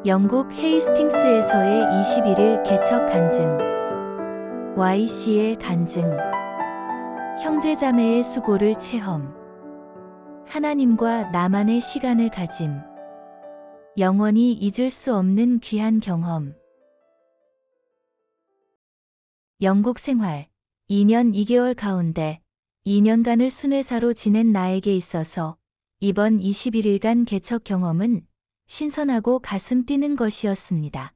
영국 헤이스팅스에서의 21일 개척 간증. YC의 간증. 형제자매의 수고를 체험. 하나님과 나만의 시간을 가짐. 영원히 잊을 수 없는 귀한 경험. 영국 생활 2년 2개월 가운데 2년간을 순회사로 지낸 나에게 있어서 이번 21일간 개척 경험은 신선하고 가슴 뛰는 것이었습니다.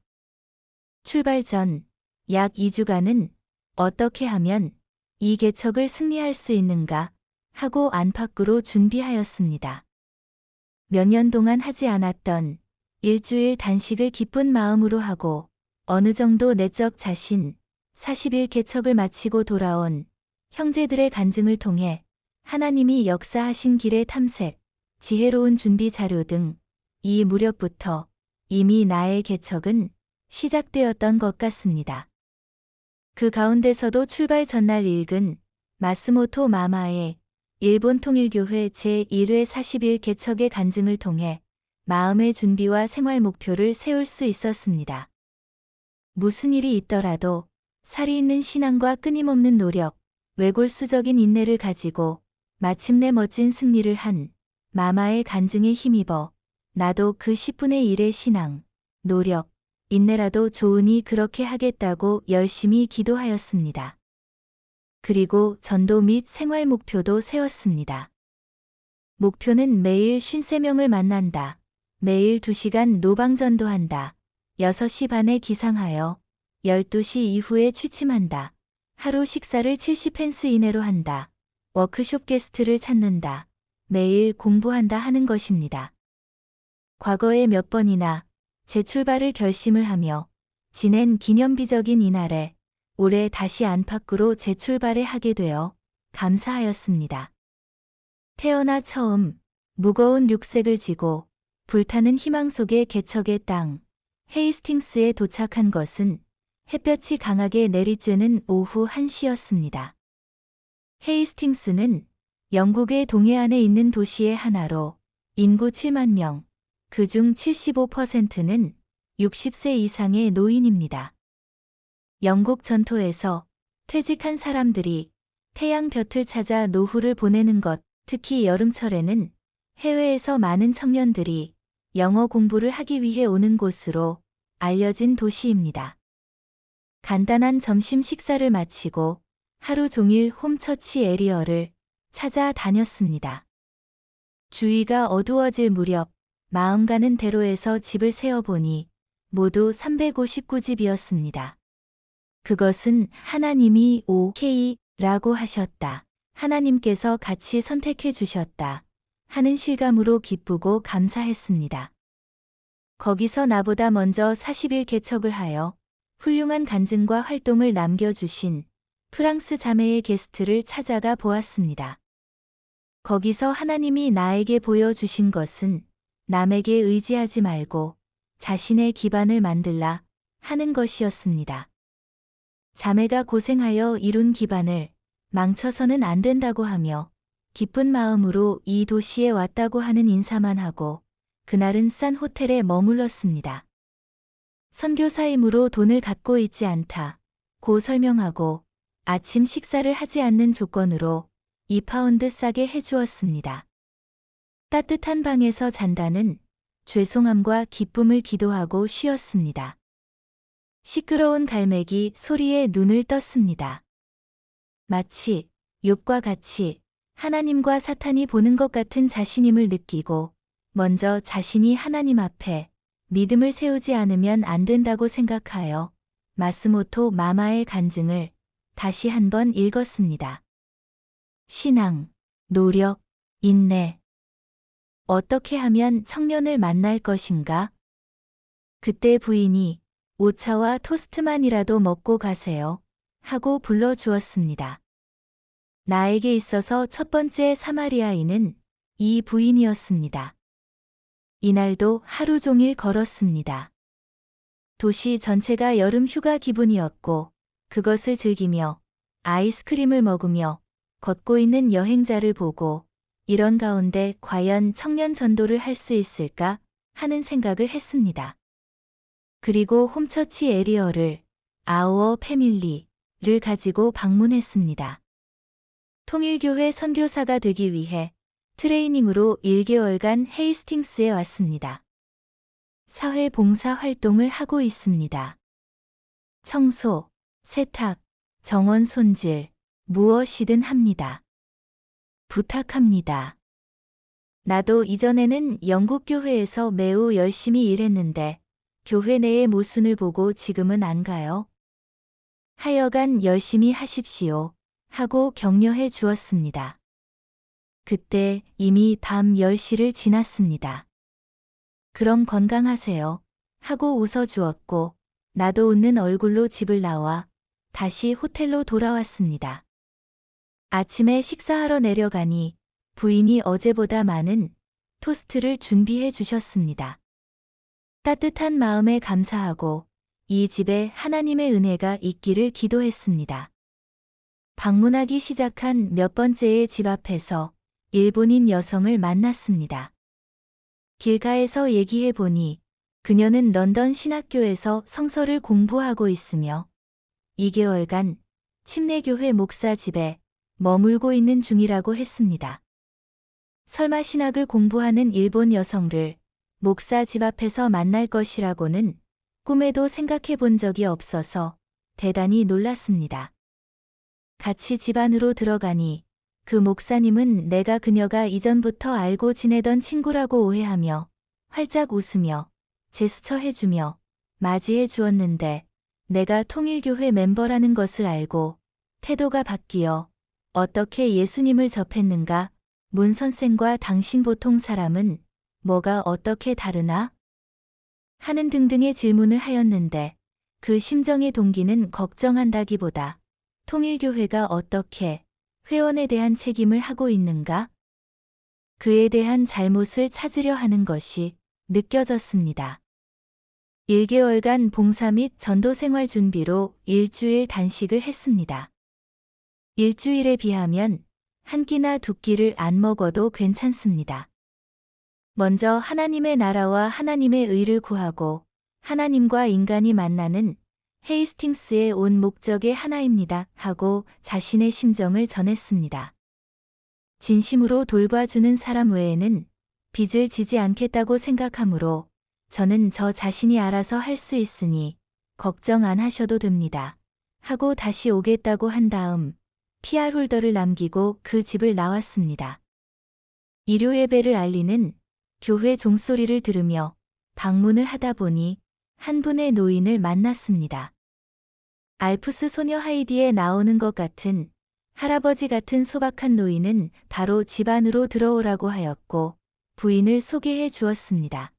출발 전 약 2주간은 어떻게 하면 이 개척을 승리할 수 있는가 하고 안팎으로 준비하였습니다. 몇 년 동안 하지 않았던 일주일 단식을 기쁜 마음으로 하고 어느 정도 내적 자신 40일 개척을 마치고 돌아온 형제들의 간증을 통해 하나님이 역사하신 길의 탐색, 지혜로운 준비 자료 등 이 무렵부터 이미 나의 개척은 시작되었던 것 같습니다. 그 가운데서도 출발 전날 읽은 마스모토 마마의 일본 통일교회 제1회 40일 개척의 간증을 통해 마음의 준비와 생활 목표를 세울 수 있었습니다. 무슨 일이 있더라도 살이 있는 신앙과 끊임없는 노력, 외골수적인 인내를 가지고 마침내 멋진 승리를 한 마마의 간증에 힘입어 나도 그 10분의 1의 신앙, 노력, 인내라도 좋으니 그렇게 하겠다고 열심히 기도하였습니다. 그리고 전도 및 생활 목표도 세웠습니다. 목표는 매일 53명을 만난다. 매일 2시간 노방전도한다. 6시 반에 기상하여 12시 이후에 취침한다. 하루 식사를 70펜스 이내로 한다. 워크숍 게스트를 찾는다. 매일 공부한다 하는 것입니다. 과거에 몇 번이나 재출발을 결심을 하며 지낸 기념비적인 이날에 올해 다시 안팎으로 재출발을 하게 되어 감사하였습니다. 태어나 처음 무거운 륙색을 지고 불타는 희망 속의 개척의 땅 헤이스팅스에 도착한 것은 햇볕이 강하게 내리쬐는 오후 1시였습니다. 헤이스팅스는 영국의 동해안에 있는 도시의 하나로 인구 7만 명, 그중 75%는 60세 이상의 노인입니다. 영국 전토에서 퇴직한 사람들이 태양볕을 찾아 노후를 보내는 것, 특히 여름철에는 해외에서 많은 청년들이 영어 공부를 하기 위해 오는 곳으로 알려진 도시입니다. 간단한 점심 식사를 마치고 하루 종일 홈처치 에리어를 찾아 다녔습니다. 주위가 어두워질 무렵 마음 가는 대로에서 집을 세어보니 모두 359집이었습니다. 그것은 하나님이 오케이라고 하셨다. 하나님께서 같이 선택해 주셨다. 하는 실감으로 기쁘고 감사했습니다. 거기서 나보다 먼저 40일 개척을 하여 훌륭한 간증과 활동을 남겨주신 프랑스 자매의 게스트를 찾아가 보았습니다. 거기서 하나님이 나에게 보여주신 것은 남에게 의지하지 말고 자신의 기반을 만들라 하는 것이었습니다. 자매가 고생하여 이룬 기반을 망쳐서는 안 된다고 하며 기쁜 마음으로 이 도시에 왔다고 하는 인사만 하고 그날은 싼 호텔에 머물렀습니다. 선교사이므로 돈을 갖고 있지 않다 고 설명하고 아침 식사를 하지 않는 조건으로 2파운드 싸게 해주었습니다. 따뜻한 방에서 잔다는 죄송함과 기쁨을 기도하고 쉬었습니다. 시끄러운 갈매기 소리에 눈을 떴습니다. 마치 욥과 같이 하나님과 사탄이 보는 것 같은 자신임을 느끼고 먼저 자신이 하나님 앞에 믿음을 세우지 않으면 안 된다고 생각하여 마스모토 마마의 간증을 다시 한번 읽었습니다. 신앙, 노력, 인내. 어떻게 하면 청년을 만날 것인가? 그때 부인이 오차와 토스트만이라도 먹고 가세요 하고 불러주었습니다. 나에게 있어서 첫 번째 사마리아인은 이 부인이었습니다. 이날도 하루 종일 걸었습니다. 도시 전체가 여름 휴가 기분이었고 그것을 즐기며 아이스크림을 먹으며 걷고 있는 여행자를 보고 이런 가운데 과연 청년 전도를 할 수 있을까 하는 생각을 했습니다. 그리고 홈처치 에리어를 아우어 패밀리를 가지고 방문했습니다. 통일교회 선교사가 되기 위해 트레이닝으로 1개월간 헤이스팅스에 왔습니다. 사회 봉사 활동을 하고 있습니다. 청소, 세탁, 정원 손질, 무엇이든 합니다. 부탁합니다. 나도 이전에는 영국 교회에서 매우 열심히 일했는데 교회 내의 모순을 보고 지금은 안 가요. 하여간 열심히 하십시오. 하고 격려해 주었습니다. 그때 이미 밤 10시를 지났습니다. 그럼 건강하세요. 하고 웃어 주었고 나도 웃는 얼굴로 집을 나와 다시 호텔로 돌아왔습니다. 아침에 식사하러 내려가니 부인이 어제보다 많은 토스트를 준비해 주셨습니다. 따뜻한 마음에 감사하고 이 집에 하나님의 은혜가 있기를 기도했습니다. 방문하기 시작한 몇 번째의 집 앞에서 일본인 여성을 만났습니다. 길가에서 얘기해 보니 그녀는 런던 신학교에서 성서를 공부하고 있으며 2개월간 침례교회 목사 집에 머물고 있는 중이라고 했습니다. 설마 신학을 공부하는 일본 여성을 목사 집 앞에서 만날 것이라고는 꿈에도 생각해 본 적이 없어서 대단히 놀랐습니다. 같이 집 안으로 들어가니 그 목사님은 내가 그녀가 이전부터 알고 지내던 친구라고 오해하며 활짝 웃으며 제스처 해주며 맞이해 주었는데 내가 통일교회 멤버라는 것을 알고 태도가 바뀌어 어떻게 예수님을 접했는가? 문 선생과 당신 보통 사람은 뭐가 어떻게 다르나? 하는 등등의 질문을 하였는데 그 심정의 동기는 걱정한다기보다 통일교회가 어떻게 회원에 대한 책임을 하고 있는가? 그에 대한 잘못을 찾으려 하는 것이 느껴졌습니다. 1개월간 봉사 및 전도 생활 준비로 일주일 단식을 했습니다. 일주일에 비하면 한 끼나 두 끼를 안 먹어도 괜찮습니다. 먼저 하나님의 나라와 하나님의 의를 구하고 하나님과 인간이 만나는 헤이스팅스에 온 목적의 하나입니다. 하고 자신의 심정을 전했습니다. 진심으로 돌봐주는 사람 외에는 빚을 지지 않겠다고 생각하므로 저는 저 자신이 알아서 할 수 있으니 걱정 안 하셔도 됩니다. 하고 다시 오겠다고 한 다음 PR 홀더를 남기고 그 집을 나왔습니다. 일요 예배를 알리는 교회 종소리를 들으며 방문을 하다 보니 한 분의 노인을 만났습니다. 알프스 소녀 하이디에 나오는 것 같은 할아버지 같은 소박한 노인은 바로 집 안으로 들어오라고 하였고 부인을 소개해 주었습니다.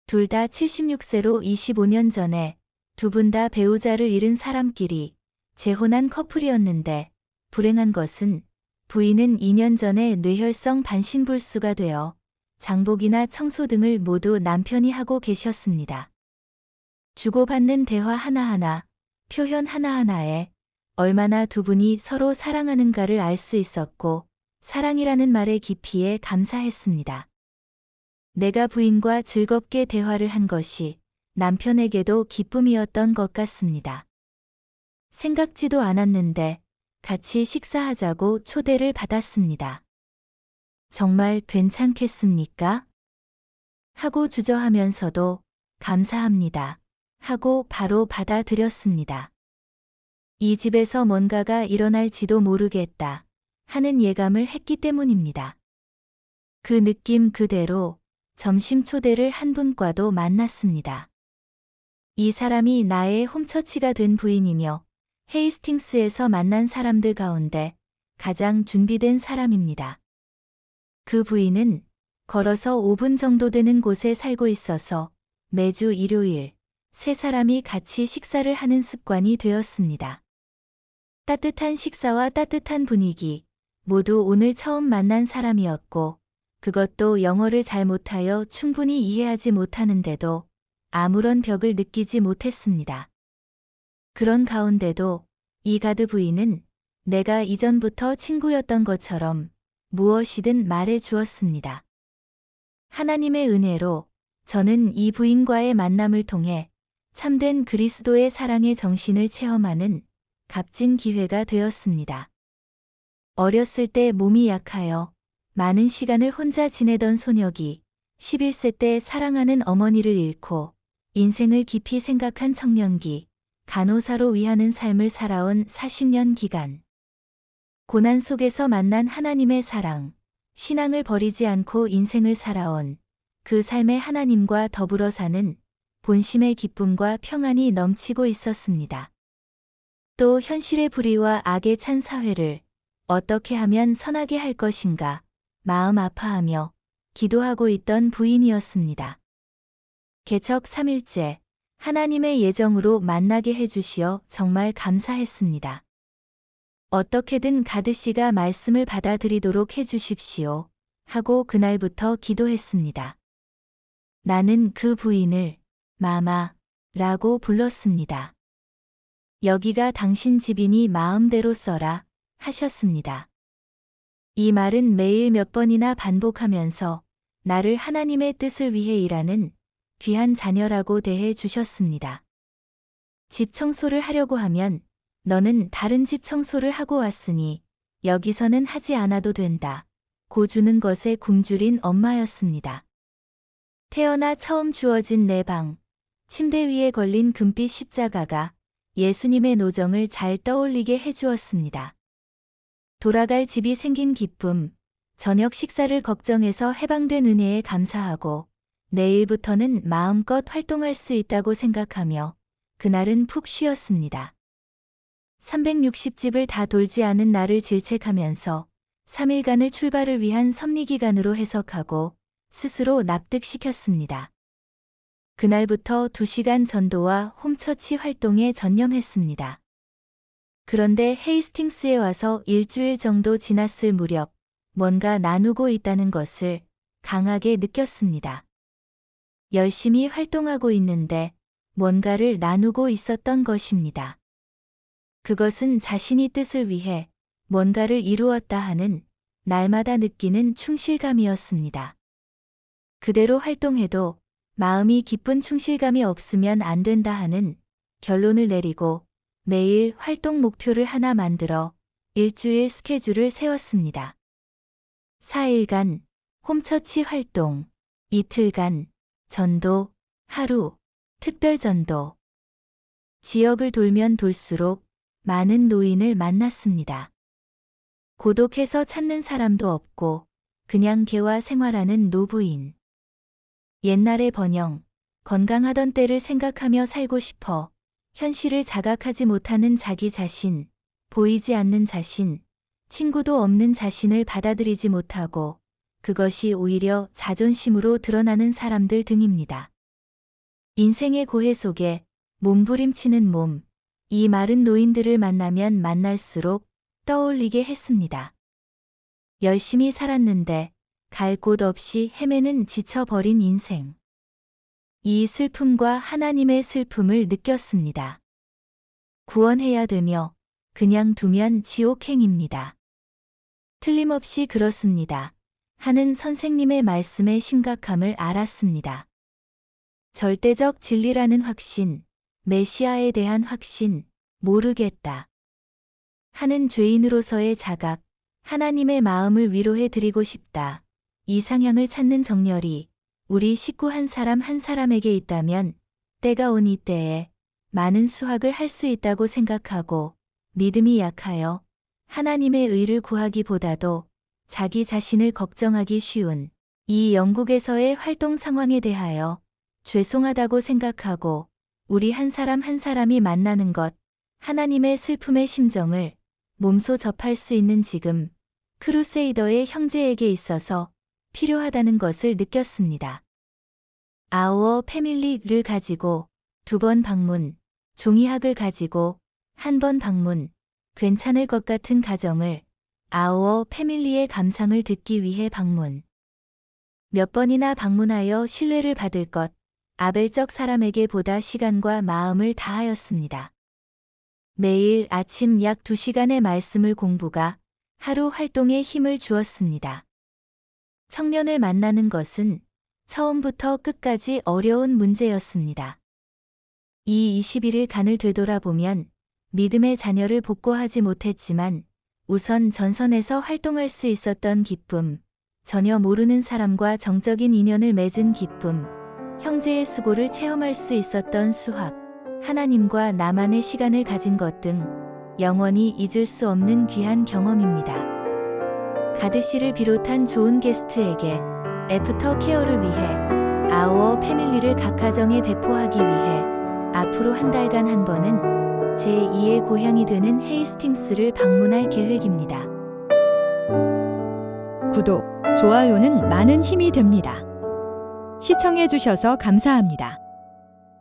둘 다 76세로 25년 전에 두 분 다 배우자를 잃은 사람끼리 재혼한 커플이었는데 불행한 것은 부인은 2년 전에 뇌혈성 반신불수가 되어 장복이나 청소 등을 모두 남편이 하고 계셨습니다. 주고받는 대화 하나하나, 표현 하나하나에 얼마나 두 분이 서로 사랑하는가를 알 수 있었고 사랑이라는 말의 깊이에 감사했습니다. 내가 부인과 즐겁게 대화를 한 것이 남편에게도 기쁨이었던 것 같습니다. 생각지도 않았는데 같이 식사하자고 초대를 받았습니다. 정말 괜찮겠습니까? 하고 주저하면서도 감사합니다. 하고 바로 받아들였습니다. 이 집에서 뭔가가 일어날지도 모르겠다 하는 예감을 했기 때문입니다. 그 느낌 그대로 점심 초대를 한 분과도 만났습니다. 이 사람이 나의 홈처치가 된 부인이며 헤이스팅스에서 만난 사람들 가운데 가장 준비된 사람입니다. 그 부인은 걸어서 5분 정도 되는 곳에 살고 있어서 매주 일요일 세 사람이 같이 식사를 하는 습관이 되었습니다. 따뜻한 식사와 따뜻한 분위기, 모두 오늘 처음 만난 사람이었고 그것도 영어를 잘 못하여 충분히 이해하지 못하는데도 아무런 벽을 느끼지 못했습니다. 그런 가운데도 이 가드 부인은 내가 이전부터 친구였던 것처럼 무엇이든 말해 주었습니다. 하나님의 은혜로 저는 이 부인과의 만남을 통해 참된 그리스도의 사랑의 정신을 체험하는 값진 기회가 되었습니다. 어렸을 때 몸이 약하여 많은 시간을 혼자 지내던 소녀기, 11세 때 사랑하는 어머니를 잃고 인생을 깊이 생각한 청년기, 간호사로 위하는 삶을 살아온 40년 기간. 고난 속에서 만난 하나님의 사랑, 신앙을 버리지 않고 인생을 살아온 그 삶의 하나님과 더불어 사는 본심의 기쁨과 평안이 넘치고 있었습니다. 또 현실의 불의와 악에 찬 사회를 어떻게 하면 선하게 할 것인가 마음 아파하며 기도하고 있던 부인이었습니다. 개척 3일째 하나님의 예정으로 만나게 해주시어 정말 감사했습니다. 어떻게든 가드씨가 말씀을 받아들이도록 해주십시오 하고 그날부터 기도했습니다. 나는 그 부인을 마마라고 불렀습니다. 여기가 당신 집이니 마음대로 써라 하셨습니다. 이 말은 매일 몇 번이나 반복하면서 나를 하나님의 뜻을 위해 일하는 귀한 자녀라고 대해 주셨습니다. 집 청소를 하려고 하면 너는 다른 집 청소를 하고 왔으니 여기서는 하지 않아도 된다. 고 주는 것에 굶주린 엄마였습니다. 태어나 처음 주어진 내 방, 침대 위에 걸린 금빛 십자가가 예수님의 노정을 잘 떠올리게 해주었습니다. 돌아갈 집이 생긴 기쁨, 저녁 식사를 걱정해서 해방된 은혜에 감사하고 내일부터는 마음껏 활동할 수 있다고 생각하며 그날은 푹 쉬었습니다. 360집을 다 돌지 않은 나를 질책하면서 3일간을 출발을 위한 섭리기간으로 해석하고 스스로 납득시켰습니다. 그날부터 2시간 전도와 홈처치 활동에 전념했습니다. 그런데 헤이스팅스에 와서 일주일 정도 지났을 무렵 뭔가 나누고 있다는 것을 강하게 느꼈습니다. 열심히 활동하고 있는데 뭔가를 나누고 있었던 것입니다. 그것은 자신이 뜻을 위해 뭔가를 이루었다 하는 날마다 느끼는 충실감이었습니다. 그대로 활동해도 마음이 기쁜 충실감이 없으면 안 된다 하는 결론을 내리고 매일 활동 목표를 하나 만들어 일주일 스케줄을 세웠습니다. 4일간 홈처치 활동, 이틀간 전도, 하루 특별 전도. 지역을 돌면 돌수록 많은 노인을 만났습니다. 고독해서 찾는 사람도 없고 그냥 개와 생활하는 노부인. 옛날의 번영, 건강하던 때를 생각하며 살고 싶어 현실을 자각하지 못하는 자기 자신, 보이지 않는 자신, 친구도 없는 자신을 받아들이지 못하고 그것이 오히려 자존심으로 드러나는 사람들 등입니다. 인생의 고해 속에 몸부림치는 몸, 이 마른 노인들을 만나면 만날수록 떠올리게 했습니다. 열심히 살았는데 갈 곳 없이 헤매는 지쳐버린 인생. 이 슬픔과 하나님의 슬픔을 느꼈습니다. 구원해야 되며 그냥 두면 지옥행입니다. 틀림없이 그렇습니다. 하는 선생님의 말씀의 심각함을 알았습니다. 절대적 진리라는 확신, 메시아에 대한 확신, 모르겠다. 하는 죄인으로서의 자각, 하나님의 마음을 위로해 드리고 싶다. 이 상향을 찾는 정열이 우리 식구 한 사람 한 사람에게 있다면 때가 온 이때에 많은 수확을 할 수 있다고 생각하고 믿음이 약하여 하나님의 의를 구하기보다도 자기 자신을 걱정하기 쉬운 이 영국에서의 활동 상황에 대하여 죄송하다고 생각하고 우리 한 사람 한 사람이 만나는 것, 하나님의 슬픔의 심정을 몸소 접할 수 있는 지금 크루세이더의 형제에게 있어서 필요하다는 것을 느꼈습니다. 아우어 패밀리를 가지고 2번 방문, 종이학을 가지고 1번 방문, 괜찮을 것 같은 가정을 아우어 패밀리의 감상을 듣기 위해 방문. 몇 번이나 방문하여 신뢰를 받을 것, 아벨적 사람에게 보다 시간과 마음을 다하였습니다. 매일 아침 약 2시간의 말씀을 공부가 하루 활동에 힘을 주었습니다. 청년을 만나는 것은 처음부터 끝까지 어려운 문제였습니다. 이 21일간을 되돌아보면 믿음의 자녀를 복구하지 못했지만 우선 전선에서 활동할 수 있었던 기쁨, 전혀 모르는 사람과 정적인 인연을 맺은 기쁨, 형제의 수고를 체험할 수 있었던 수확, 하나님과 나만의 시간을 가진 것 등 영원히 잊을 수 없는 귀한 경험입니다. 가드 씨를 비롯한 좋은 게스트에게 애프터 케어를 위해 아우어 패밀리를 각 가정에 배포하기 위해 앞으로 한 달간 한 번은 제2의 고향이 되는 헤이스팅스를 방문할 계획입니다. 구독, 좋아요는 많은 힘이 됩니다. 시청해주셔서 감사합니다.